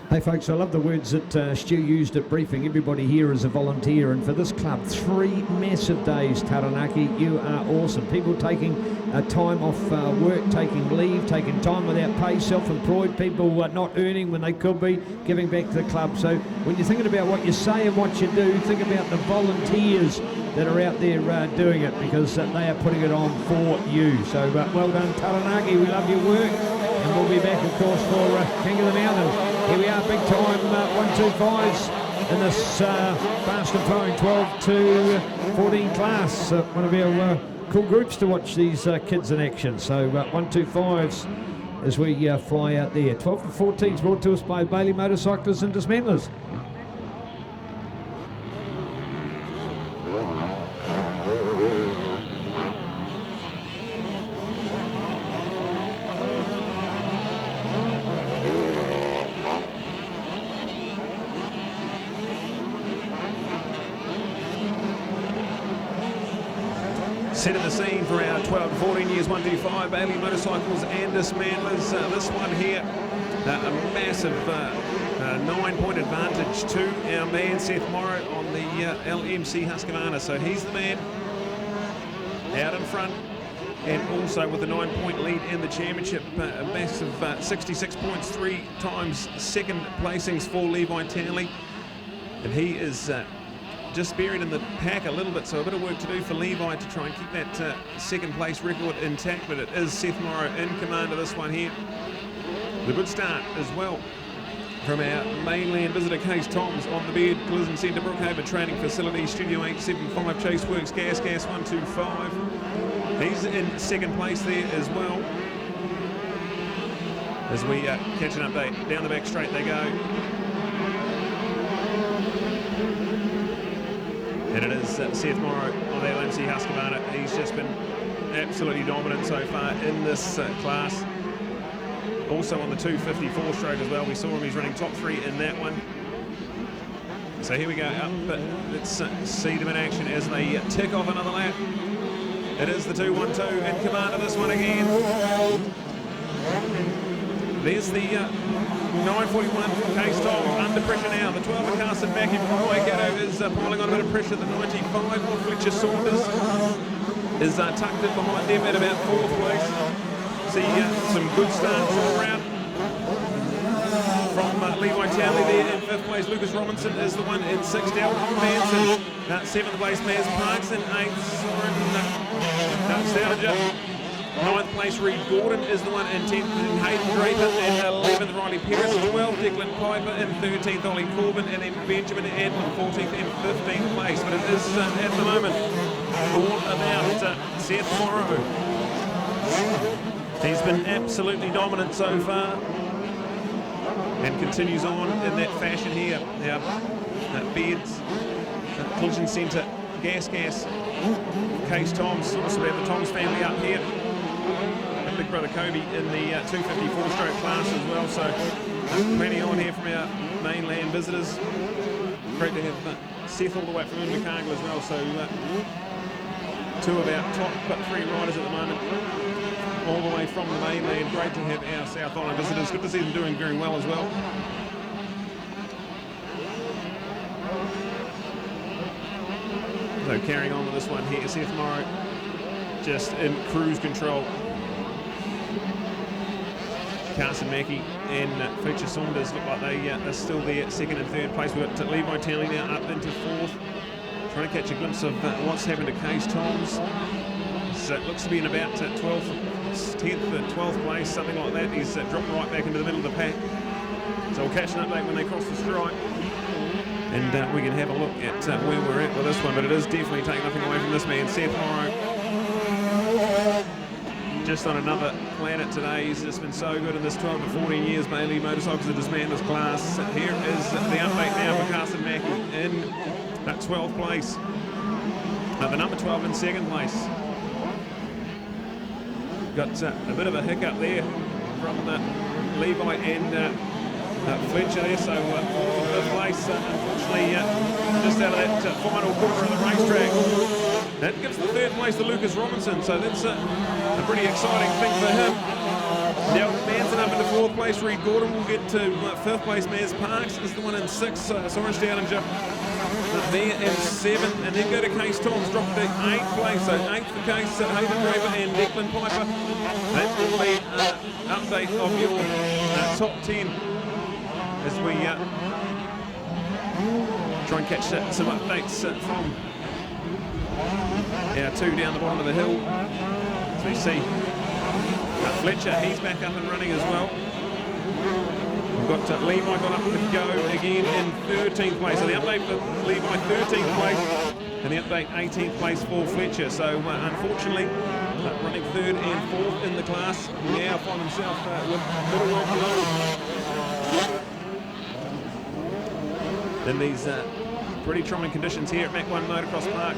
Hey folks, I love the words that Stu used at briefing. Everybody here is a volunteer, and for this club, 3 massive days, Taranaki, you are awesome. People taking time off work, taking leave, taking time without pay, self-employed, people not earning when they could be, giving back to the club. So when you're thinking about what you say and what you do, think about the volunteers that are out there doing it, because they are putting it on for you. So well done, Taranaki, we love your work, and we'll be back, of course, for King of the Mountain. Here we are, big time 1-2-5s in this fast and flowing 12 to 14 class. One of our cool groups to watch these kids in action. So 1-2-5s as we fly out there. 12 to 14s brought to us by Bailey Motorcyclists and Dismantlers. Setting the scene for our 12 to 14 years 125 Bailey Motorcycles and Dismantlers. This one here, a massive 9-point advantage to our man Seth Morrow on the LMC Husqvarna. So he's the man out in front, and also with the 9-point lead in the championship. A massive 66 points, 3 times second placings for Levi Townley, and he is just buried in the pack a little bit, so a bit of work to do for Levi to try and keep that second place record intact, but it is Seth Morrow in command of this one here. The good start as well from our mainland visitor Case Toms on the Beard Collision Centre, Brookhaven Training Facility, Studio 875, Chaseworks, Gas 125. He's in second place there as well. As we catch an update, down the back straight they go. And it is Seth Morrow on the LMC Husqvarna. He's just been absolutely dominant so far in this class. Also on the 254 stroke as well. We saw him, he's running top 3 in that one. So here we go up, but let's see them in action as they tick off another lap. It is the 212 in command of this one again. There's the 941 Case Tom under pressure now. The 12 of Carson Mackey from Waikato is pulling on a bit of pressure. The 95 of Fletcher Saunders is tucked in behind them at about 4th place. See some good starts all around from Levi Townley there in 5th place. Lucas Robinson is the one in 6th. Dalton Manson, 7th place. Maz Parks in 8th. Soren Stoudinger. 9th place, Reed Gordon is the one in 10th, and Hayden Draper in 11th, Riley Peters, 12th, Declan Piper in 13th, Ollie Corbin, and then Benjamin Adlin 14th and 15th place. But it is at the moment all about Seth Morrow. He's been absolutely dominant so far and continues on in that fashion here. Now, Beards, Collision Centre, Gas, Case Toms, also we have the Toms family up here. Big brother Kobe in the 254 stroke class as well, so plenty on here from our mainland visitors. Great to have Seth all the way from Invercargill as well, so 2 of our top 3 riders at the moment all the way from the mainland. Great to have our South Island visitors. Good to see them doing very well as well. So carrying on with this one here, Seth Morrow just in cruise control. Carson Mackey and Fletcher Saunders look like they are still there, 2nd and 3rd place. We've got Levi Townley now up into 4th. Trying to catch a glimpse of what's happened to Case Toms. So it looks to be in about 12th, 10th, 12th place, something like that. He's dropped right back into the middle of the pack. So we'll catch an update when they cross the stripe. And we can have a look at where we're at with this one. But it is definitely taking nothing away from this man, Seth Morrow. Just on another planet today. He's just been so good in this 12 to 14 years Bailey Motorcycles and Dismantlers class. Here is the update now for Carson Mackey in that 12th place. The number 12 in 2nd place. Got a bit of a hiccup there from Levi and Fletcher there, so 5th place, unfortunately, just out of that final quarter of the racetrack. That gives the 3rd place to Lucas Robinson, so that's a pretty exciting thing for him. Now, Manson up into 4th place. Reed Gordon will get to 5th place. Maz Parks is the one in 6th. Sorense Downinger there in 7th. And then go to Case Toms, drop to 8th place. So 8th for Case, Hayden Draper and Declan Piper. That will be an update of your top 10 as we try and catch some updates from our 2 down the bottom of the hill. As we see Fletcher, he's back up and running as well. We've got Levi got up to go again in 13th place. So the update for Levi, 13th place, and the update 18th place for Fletcher. So unfortunately, running 3rd and 4th in the class, now find himself with little work to do in these pretty trying conditions here at Mach 1 Motocross Park.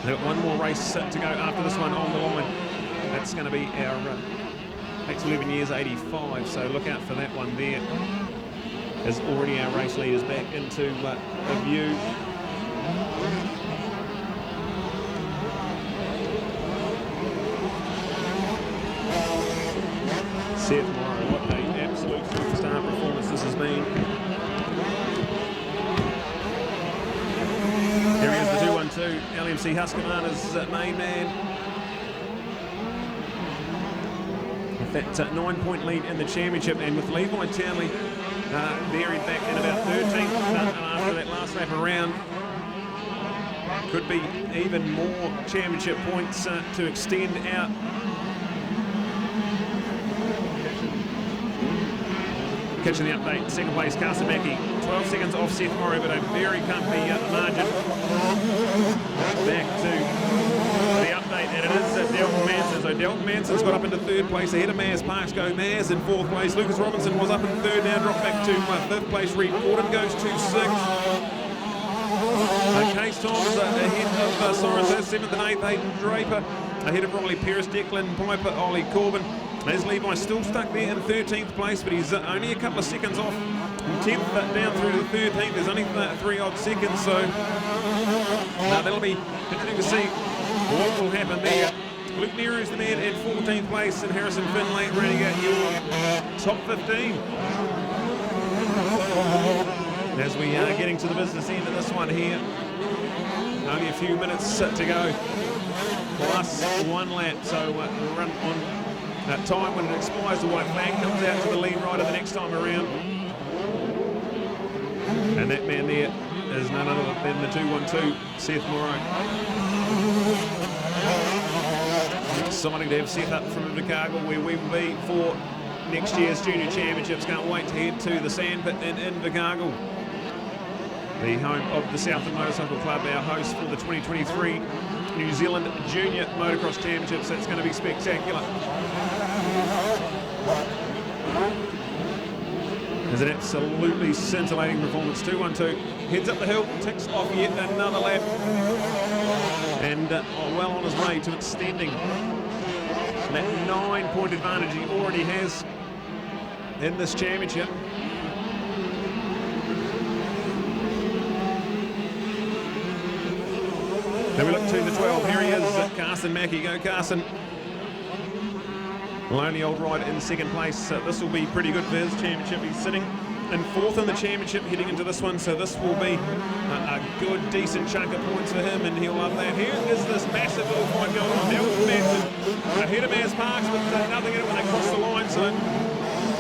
They've got one more race to go after this one on the line. That's going to be our next 11 years 85, so look out for that one there. As already our race leaders back into view. Seth Morrow, what an absolute superstar performance this has been. Here he is, the 212, LMC Husqvarna's main man. With that 9-point lead in the championship, and with Levi Townley buried back in about 13th after that last lap around. Could be even more championship points to extend out. Catching the update, 2nd place, Carson Mackey, 12 seconds off Seth Morrow, but a very comfy margin. Back to the update, and it is Delton Manson. So Delton Manson's got up into 3rd place, ahead of Maz Parks. Go Maz in 4th place. Lucas Robinson was up in 3rd, now dropped back to 5th place. Reed Gordon goes to 6th. Case Toms ahead of Sorense, 7th and 8th. Hayden Draper ahead of Riley Pearce, Declan Piper, Ollie Corbin. As Levi still stuck there in 13th place, but he's only a couple of seconds off. 10th down through to 13th. There's only 3 odd seconds, so that'll be interesting to see what will happen there. Luke Nero's the man at 14th place, and Harrison Finlay running out your top 15. As we are getting to the business end of this one here, only a few minutes to go, plus 1 lap, so we'll run on time. When it expires, the white flag comes out to the lead rider the next time around. And that man there is none other than the 212, Seth Morrow. Exciting to have Seth up from Invercargill, where we will be for next year's Junior Championships. Can't wait to head to the Sandpit in Invercargill, the home of the Southland Motorcycle Club, our host for the 2023 New Zealand Junior Motocross Championships. That's going to be spectacular. There's an absolutely scintillating performance. 212 heads up the hill, ticks off yet another lap, and well on his way to extending that 9-point advantage he already has in this championship. Then we look to the 12. Here he is, Carson Mackey. Go Carson. Lonely old rider in 2nd place. This will be pretty good for his championship. He's sitting in 4th in the championship heading into this one, so this will be a good, decent chunk of points for him, and he'll love that. Here is this massive little fight going on. Delton Manson ahead of Maz Parks, but nothing in it when they cross the line, so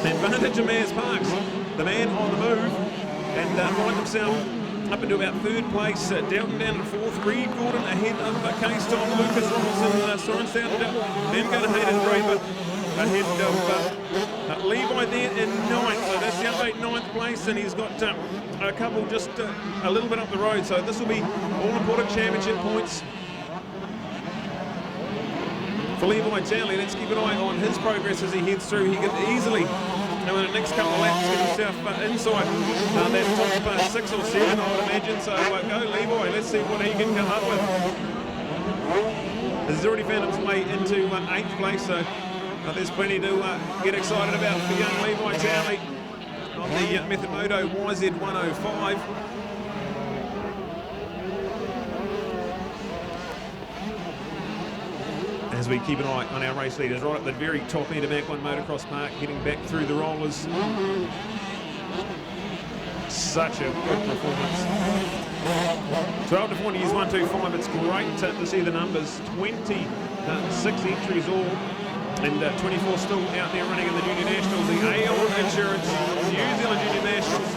advantage of Maz Parks, the man on the move, and find himself up into about 3rd place. Delton down to 4th. Reed Gordon ahead of Case Tom, Lucas Robinson, Sorense down to then go to Hayden Draper ahead of Levi there in 9th. So that's the update, 9th place, and he's got a couple just a little bit up the road. So this will be all important championship points for Levi Townley. Let's keep an eye on his progress as he heads through. He could easily, in the next couple of laps, get himself inside that top 6 or 7, I would imagine. So go Levi, let's see what he can come up with. He's already found his way into 8th place, so there's plenty to get excited about for young Levi Townley on the Method Moto YZ105. as we keep an eye on our race leaders right at the very top end of Mach 1 Motocross Park, heading back through the rollers. Such a good performance. 12 to 40 is 125. It's great to see the numbers. 26 entries all, and 24 still out there running in the Junior Nationals. The AL Insurance New Zealand Junior Nationals.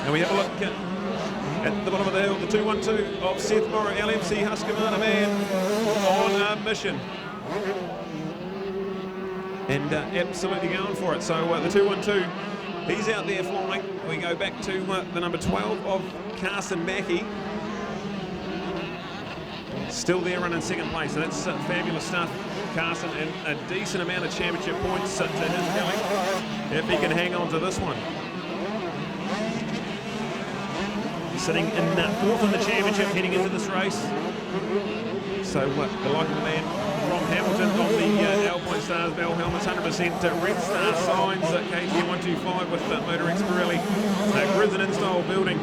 And we have a look at the bottom of the hill, the 212 of Seth Morrow, LMC Husqvarna man on a mission. And absolutely going for it. So the 212, he's out there flying. We go back to the number 12 of Carson Mackey. Still there running second place. So that's fabulous stuff, Carson, and a decent amount of championship points to his belly if he can hang on to this one. Sitting in fourth in the championship heading into this race. So the like of the man from Hamilton on the Alpine Stars Bell helmets, 100% Red Star signs, KTM 125 with Motorex Pirelli, grids and install building.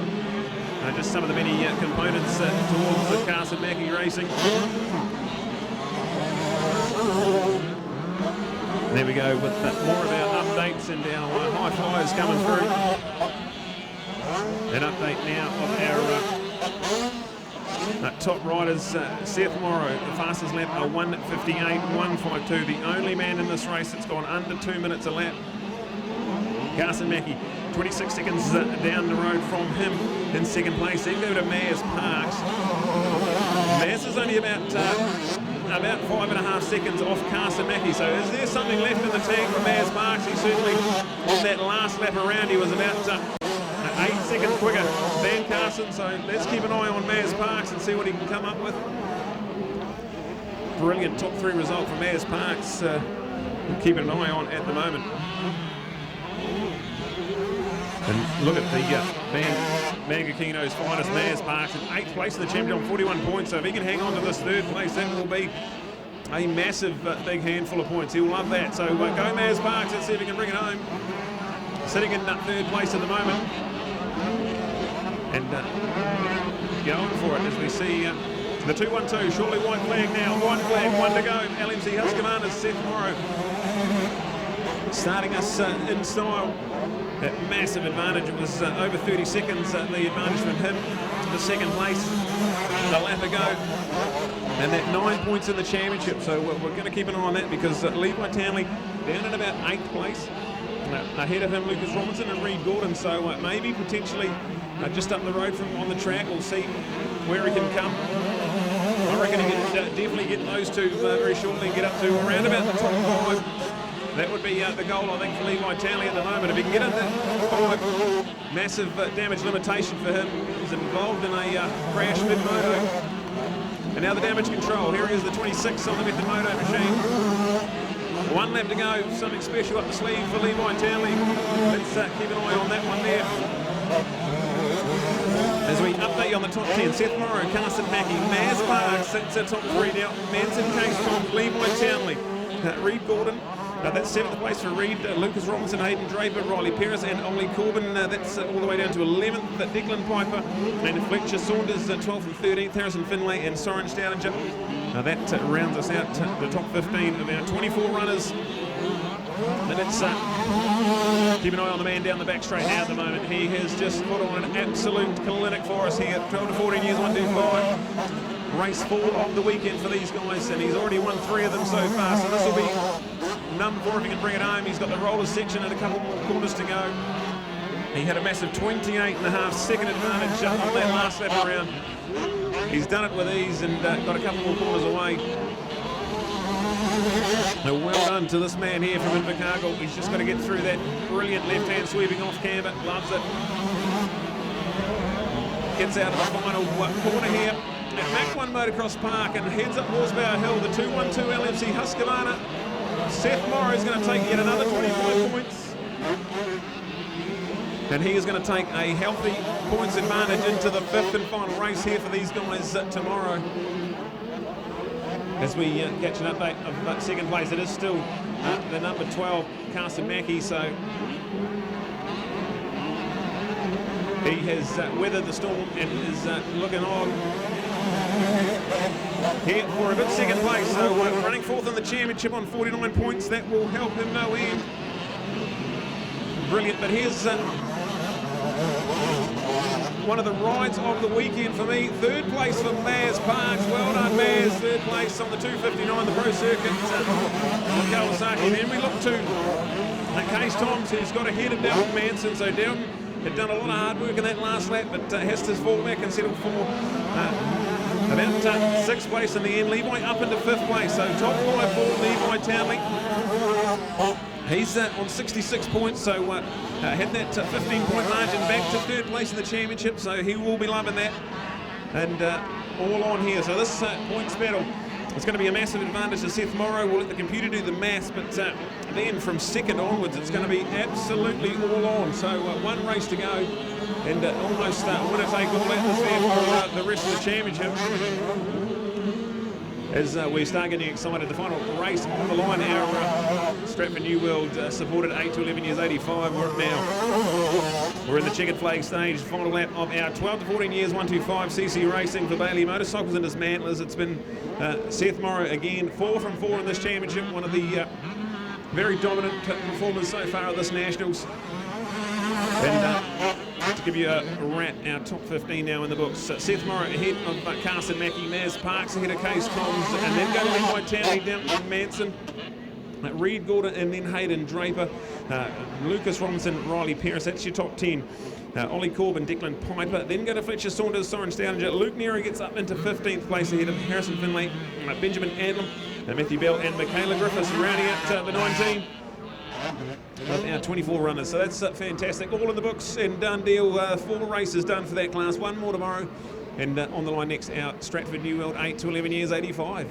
Just some of the many components towards the Carson Mackey Racing. There we go with more of our updates and our high flyers coming through. An update now of our top riders. Seth Morrow, the fastest lap, a 1:58.152. The only man in this race that's gone under 2 minutes a lap. Carson Mackey, 26 seconds down the road from him in second place. Then go to Maz Parks. Maz is only about 5.5 seconds off Carson Mackey. So is there something left in the tank for Maz Parks? He certainly, on that last lap around, he was about 8 seconds quicker than Carson. So let's keep an eye on Maz Parks and see what he can come up with. Brilliant top 3 result for Maz Parks. We'll keep an eye on at the moment. And look at the Mangakino's finest, Maz Parks, in 8th place in the championship on 41 points. So if he can hang on to this 3rd place, that will be a massive big handful of points. He'll love that. So go Maz Parks. Let's see if he can bring it home. Sitting in 3rd place at the moment. And going for it as we see the 212, surely white flag now. White flag, 1 to go. LMC Husqvarna's Seth Morrow starting us in style. That massive advantage. It was over 30 seconds, the advantage from him to the 2nd place, the lap ago. And that 9 points in the championship. So we're going to keep an eye on that because Levi Townley down at about 8th place. Ahead of him, Lucas Robinson and Reed Gordon. So maybe potentially just up the road from on the track. We'll see where he can come. I reckon he can definitely get those two very shortly and get up to around about the top 5. That would be the goal, I think, for Levi Townley at the moment. If he can get in that 5, massive damage limitation for him. He's involved in a crash mid-moto. And now the damage control. Here he is, the 26 on the Method Moto machine. 1 lap to go. Something special up the sleeve for Levi Townley. Let's keep an eye on that one there. As we update you on the top 10, Seth Morrow, Carson Mackey, Maz Parks, that's our top 3 now. Manson Case, Levi Townley, Reed Gordon. That's 7th place for Reed, Lucas Robinson, Hayden Draper, Riley Perris and Ollie Corbin. That's all the way down to 11th, Declan Piper and Fletcher Saunders, 12th and 13th, Harrison Finlay and Soren Staudinger. That rounds us out to the top 15 of our 24 runners. And let's keep an eye on the man down the back straight now at the moment. He has just put on an absolute clinic for us here, 12 to 14 years, 125. Race 4 of the weekend for these guys, and he's already won 3 of them so far, so this will be number 4 if he can bring it home. He's got the rollers section and a couple more corners to go. He had a massive 28.5 second advantage on that last lap around. He's done it with ease and got a couple more corners away. Now, well done to this man here from Invercargill. He's just got to get through that brilliant left-hand sweeping off camber. Loves it. Gets out of the final corner here at Mach 1 Motocross Park and heads up Horsebow Hill. The 212 LMC Husqvarna. Seth Morrow is going to take yet another 25 points. And he is going to take a healthy points advantage into the 5th and final race here for these guys tomorrow. As we catch an update of 2nd place, it is still the number 12, Carson Mackey. So he has weathered the storm and is looking on here for a good second place. So running fourth in the championship on 49 points. That will help him no end. Brilliant. But here's one of the rides of the weekend for me. Third place for Maz Parks. Well done, Maz. Third place on the 259, the pro circuit. Kawasaki. Then we look to Case Toms, who's got ahead of Dalton Manson. So Dalton had done a lot of hard work in that last lap, but has to fall back and settle for about sixth place in the end. Levi up into fifth place. So top five for Levi Townley. He's on 66 points, so had that 15-point margin back to third place in the championship, so he will be loving that. And all on here. So this points battle is going to be a massive advantage to Seth Morrow. We'll let the computer do the maths, but then from second onwards, it's going to be absolutely all on. So one race to go, and almost winner take all atmosphere for the rest of the championship. As we start getting excited, the final race on the line, our Stratford New World supported 8 to 11 years 85. We're in the checkered flag stage, final lap of our 12 to 14 years 125 CC racing for Bailey Motorcycles and Dismantlers. It's been Seth Morrow again, 4 from 4 in this championship, one of the very dominant performers so far at this Nationals. And to give you a rat, our top 15 now in the books. Seth Morrow ahead of Carson Mackey, Maz Parks ahead of Case Toms, and then go Levi Townley, down to Manson, Reed Gordon, and then Hayden Draper, Lucas Robinson, Riley Paris. That's your top 10. Ollie Corbin, Declan Piper, then go to Fletcher Saunders, Soren Stoudinger. Luke Neri gets up into 15th place ahead of Harrison Finlay, Benjamin Adlam, Matthew Bell, and Michaela Griffiths rounding out the 19. With our 24 runners, so that's fantastic. All in the books and done deal. 4 races done for that class, 1 more tomorrow, and on the line next, our Stratford New World 8 to 11 years 85.